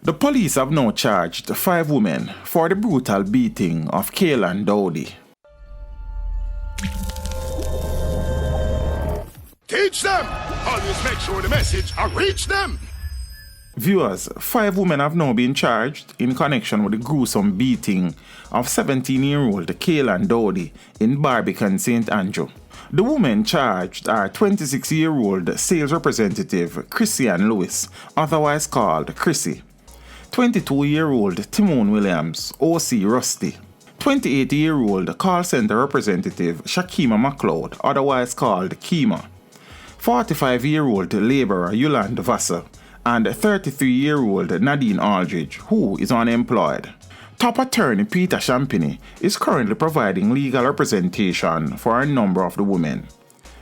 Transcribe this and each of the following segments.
The police have now charged 5 women for the brutal beating of Kaylan Dowdy. Teach them! Always make sure the message reach them! Viewers, 5 women have now been charged in connection with the gruesome beating of 17-year-old Kaylan Dowdy in Barbican, St. Andrew. The women charged are 26-year-old sales representative Christian Lewis, otherwise called Chrissy, 22-year-old Timon Williams, OC Rusty, 28-year-old call center representative Shakima McLeod, otherwise called Kima, 45-year-old laborer Yolande Vassar, and 33-year-old Nadine Aldridge, who is unemployed. Top attorney Peter Champini is currently providing legal representation for a number of the women.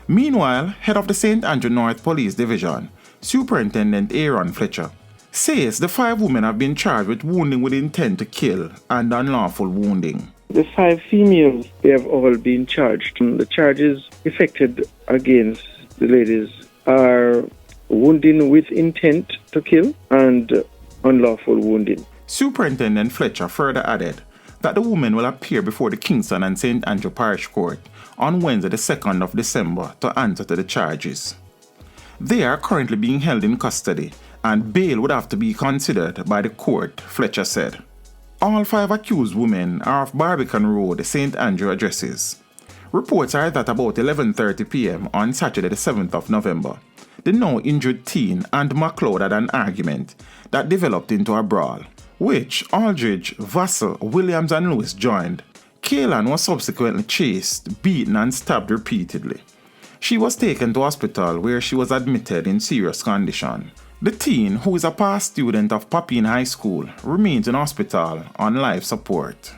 Meanwhile, head of the St. Andrew North Police Division, Superintendent Aaron Fletcher, says the 5 women have been charged with wounding with intent to kill and unlawful wounding. The 5 females, they have all been charged. The charges effected against the ladies are wounding with intent to kill and unlawful wounding. Superintendent Fletcher further added that the women will appear before the Kingston and St. Andrew Parish Court on Wednesday the 2nd of December to answer to the charges. They are currently being held in custody and bail would have to be considered by the court, Fletcher said. All 5 accused women are of Barbican Road, St. Andrew addresses. Reports are that about 11:30 p.m. on Saturday the 7th of November, the now injured teen and McLeod had an argument that developed into a brawl, which Aldridge, Vassal, Williams and Lewis joined. Kaylan was subsequently chased, beaten and stabbed repeatedly. She was taken to hospital where she was admitted in serious condition. The teen, who is a past student of Papine High School, remains in hospital on life support.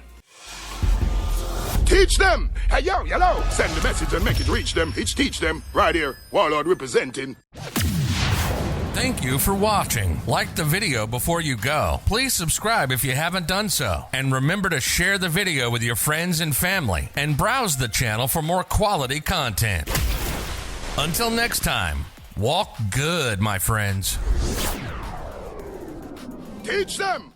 Teach them! Hey, yo, hello! Send the message and make it reach them. It's teach them. Right here, Warlord representing. Thank you for watching. Like the video before you go. Please subscribe if you haven't done so. And remember to share the video with your friends and family. And browse the channel for more quality content. Until next time, walk good, my friends. Teach them!